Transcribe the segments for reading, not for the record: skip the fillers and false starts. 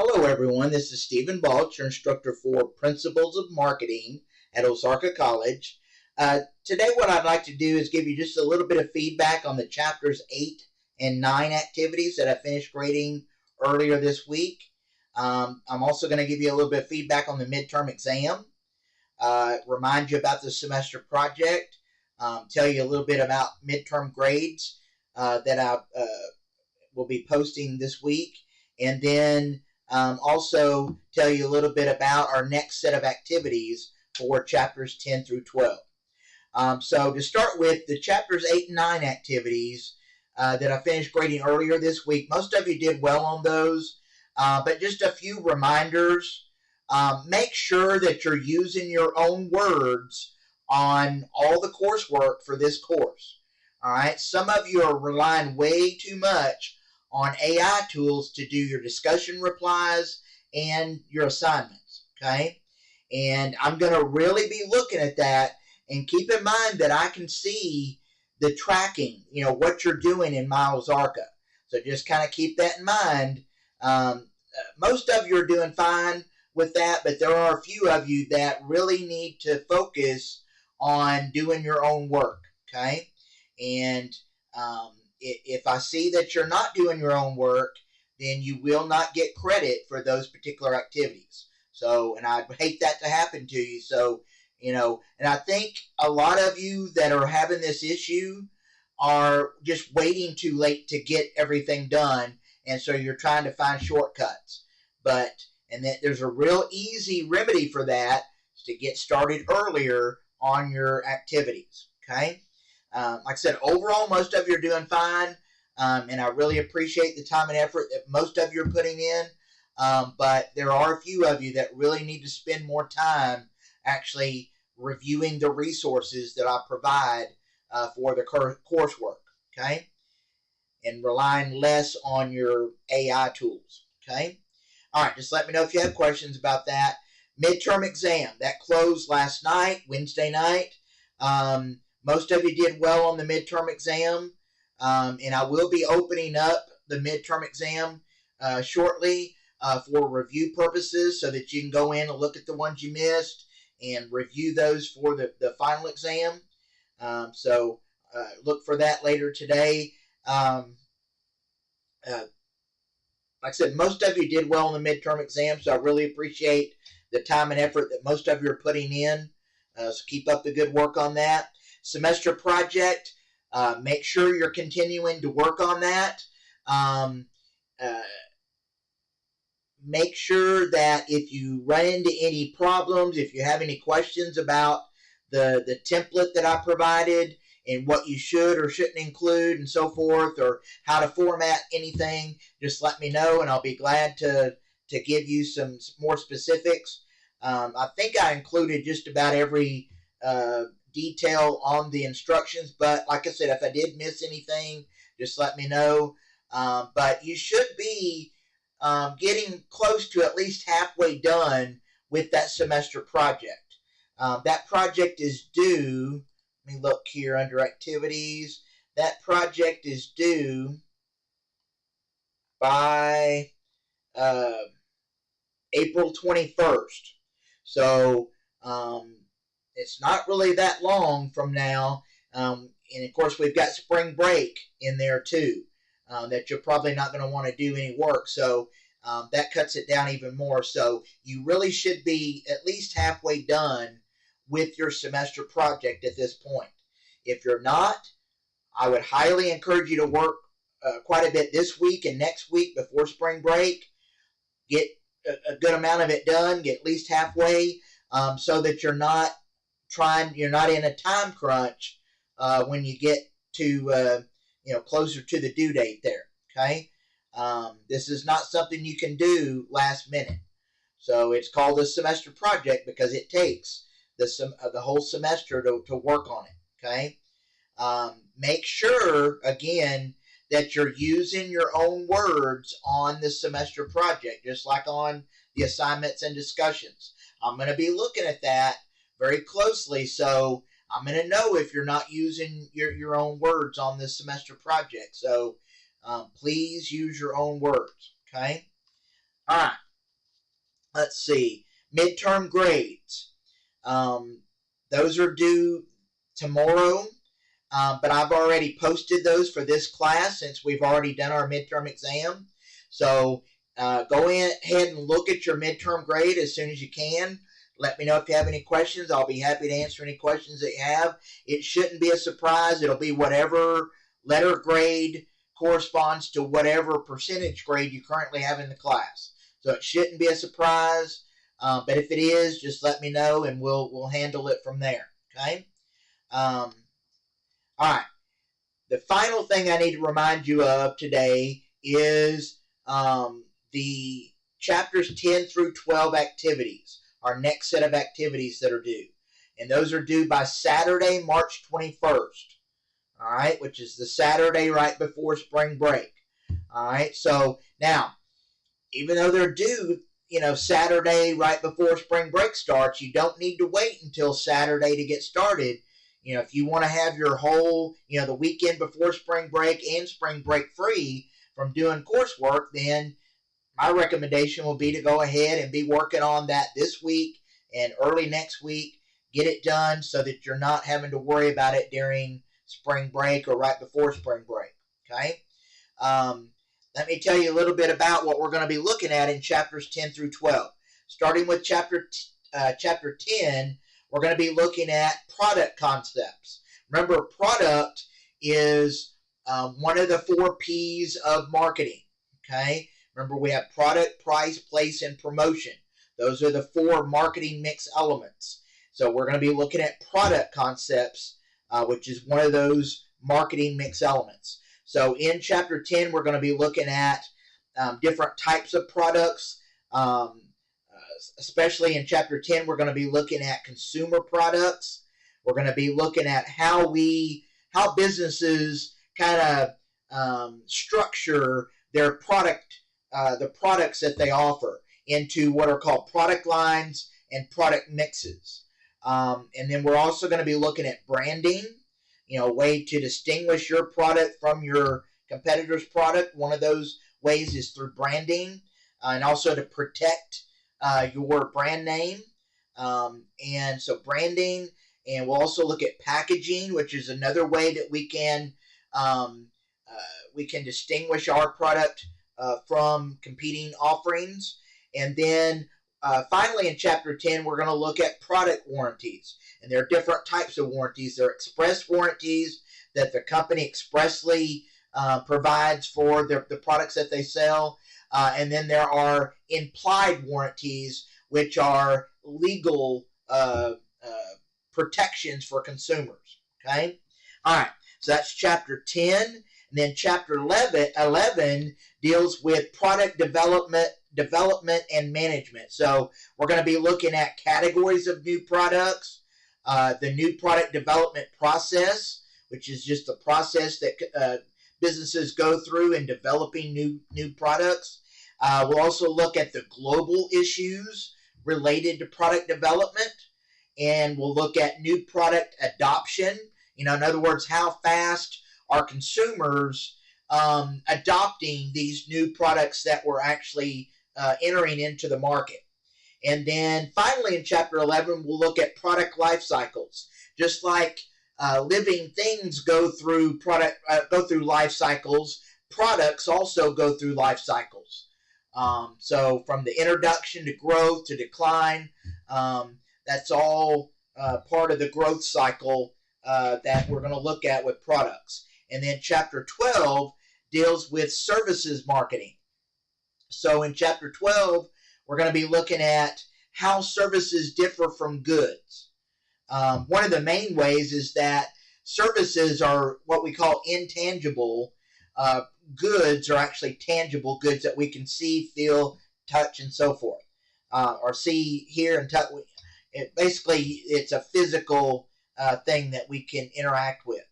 Hello everyone, this is Stephen Balch, your instructor for Principles of Marketing at Osaka College. Today what I'd like to do is give you just a little bit of feedback on the chapters 8 and 9 activities that I finished grading earlier this week. I'm also going to give you a little bit of feedback on the midterm exam, remind you about the semester project, tell you a little bit about midterm grades that I will be posting this week, and then also tell you a little bit about our next set of activities for chapters 10 through 12. So to start with, the chapters 8 and 9 activities that I finished grading earlier this week, most of you did well on those, but just a few reminders. Make sure that you're using your own words on all the coursework for this course. All right, some of you are relying way too much on AI tools to do your discussion replies and your assignments, okay? And I'm going to really be looking at that, and keep in mind that I can see the tracking, what you're doing in Miles Arca. So just kind of keep that in mind. Most of you are doing fine with that, but there are a few of you that really need to focus on doing your own work, okay? And if I see that you're not doing your own work, then you will not get credit for those particular activities. So, and I'd hate that to happen to you. So, and I think a lot of you that are having this issue are just waiting too late to get everything done. And so you're trying to find shortcuts. And that there's a real easy remedy for that, is to get started earlier on your activities, okay? Like I said, overall, most of you are doing fine, and I really appreciate the time and effort that most of you are putting in, but there are a few of you that really need to spend more time actually reviewing the resources that I provide for the coursework, okay, and relying less on your AI tools, okay? All right, just let me know if you have questions about that. Midterm exam, that closed last night, Wednesday night. Most of you did well on the midterm exam, and I will be opening up the midterm exam shortly for review purposes, so that you can go in and look at the ones you missed and review those for the final exam. So look for that later today. Like I said, most of you did well on the midterm exam, so I really appreciate the time and effort that most of you are putting in. So keep up the good work on that. Semester project, make sure you're continuing to work on that. Make sure that if you run into any problems, if you have any questions about the template that I provided and what you should or shouldn't include and so forth, or how to format anything, just let me know and I'll be glad to give you some more specifics. I think I included just about every detail on the instructions, but like I said, if I did miss anything, just let me know. But you should be getting close to at least halfway done with that semester project. That project is due, let me look here under activities, that project is due by April 21st. So it's not really that long from now. And of course, we've got spring break in there too, that you're probably not going to want to do any work. So that cuts it down even more. So you really should be at least halfway done with your semester project at this point. If you're not, I would highly encourage you to work quite a bit this week and next week before spring break. Get a good amount of it done, get at least halfway, so that you're not in a time crunch when you get to closer to the due date there. Okay, this is not something you can do last minute. So it's called a semester project because it takes the whole semester to work on it. Okay, make sure again that you're using your own words on the semester project, just like on the assignments and discussions. I'm going to be looking at that very closely, so I'm going to know if you're not using your own words on this semester project. So please use your own words, okay? All right. let's see, midterm grades. Those are due tomorrow, but I've already posted those for this class since we've already done our midterm exam. So go ahead and look at your midterm grade as soon as you can. Let me know if you have any questions. I'll be happy to answer any questions that you have. It shouldn't be a surprise. It'll be whatever letter grade corresponds to whatever percentage grade you currently have in the class. So it shouldn't be a surprise. But if it is, just let me know and we'll handle it from there. Okay? All right. The final thing I need to remind you of today is the chapters 10 through 12 activities, our next set of activities that are due. And those are due by Saturday, March 21st, all right, which is the Saturday right before spring break. All right, so now, even though they're due, Saturday right before spring break starts, you don't need to wait until Saturday to get started. If you want to have your whole, the weekend before spring break and spring break free from doing coursework, then my recommendation will be to go ahead and be working on that this week and early next week. Get it done so that you're not having to worry about it during spring break or right before spring break. Okay? Let me tell you a little bit about what we're going to be looking at in chapters 10 through 12. Starting with chapter 10, we're going to be looking at product concepts. Remember, product is one of the 4 P's of marketing. Okay? Remember, we have product, price, place, and promotion. Those are the 4 marketing mix elements. So we're going to be looking at product concepts, which is one of those marketing mix elements. So in chapter 10, we're going to be looking at different types of products. Especially in chapter 10, we're going to be looking at consumer products. We're going to be looking at how businesses kind of structure their the products that they offer into what are called product lines and product mixes. And then we're also going to be looking at branding, a way to distinguish your product from your competitor's product. One of those ways is through branding, and also to protect your brand name. And so branding, and we'll also look at packaging, which is another way that we can distinguish our product from competing offerings. And then finally in chapter 10, we're going to look at product warranties. And there are different types of warranties. There are express warranties that the company expressly provides for the products that they sell. And then there are implied warranties, which are legal protections for consumers. Okay? All right. So that's chapter 10. And then chapter 11 deals with product development and management. So we're going to be looking at categories of new products, the new product development process, which is just the process that businesses go through in developing new products. We'll also look at the global issues related to product development, and we'll look at new product adoption. In other words, how fast are consumers adopting these new products that we're actually entering into the market. And then finally in chapter 11, we'll look at product life cycles. Just like living things go through life cycles, products also go through life cycles. So from the introduction to growth to decline, that's all part of the growth cycle that we're going to look at with products. And then chapter 12 deals with services marketing. So in chapter 12, we're going to be looking at how services differ from goods. One of the main ways is that services are what we call intangible. Goods are actually tangible goods that we can see, feel, touch, and so forth. Or see, hear, and touch. Basically, it's a physical thing that we can interact with.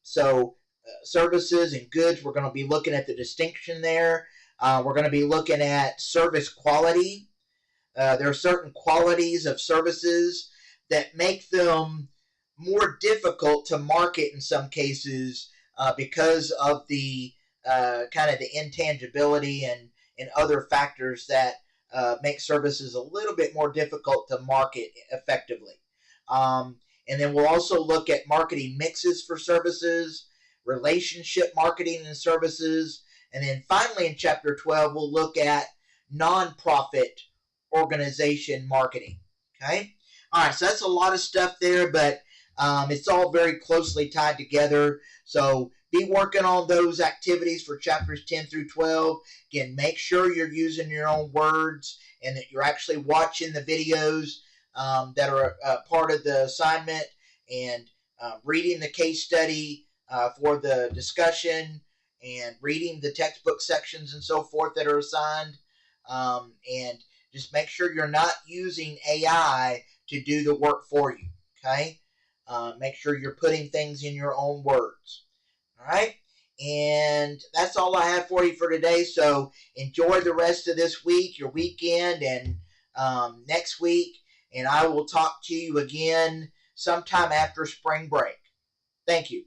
So services and goods, we're going to be looking at the distinction there. We're going to be looking at service quality. There are certain qualities of services that make them more difficult to market in some cases because of the kind of the intangibility and other factors that make services a little bit more difficult to market effectively. And then we'll also look at marketing mixes for services, relationship marketing and services, and then finally in Chapter 12, we'll look at nonprofit organization marketing. Okay? All right, so that's a lot of stuff there, but it's all very closely tied together. So be working on those activities for chapters 10 through 12. Again, make sure you're using your own words and that you're actually watching the videos that are part of the assignment, and reading the case study for the discussion, and reading the textbook sections and so forth that are assigned. And just make sure you're not using AI to do the work for you. Okay? Make sure you're putting things in your own words. All right? And that's all I have for you for today. So enjoy the rest of this week, your weekend, and next week. And I will talk to you again sometime after spring break. Thank you.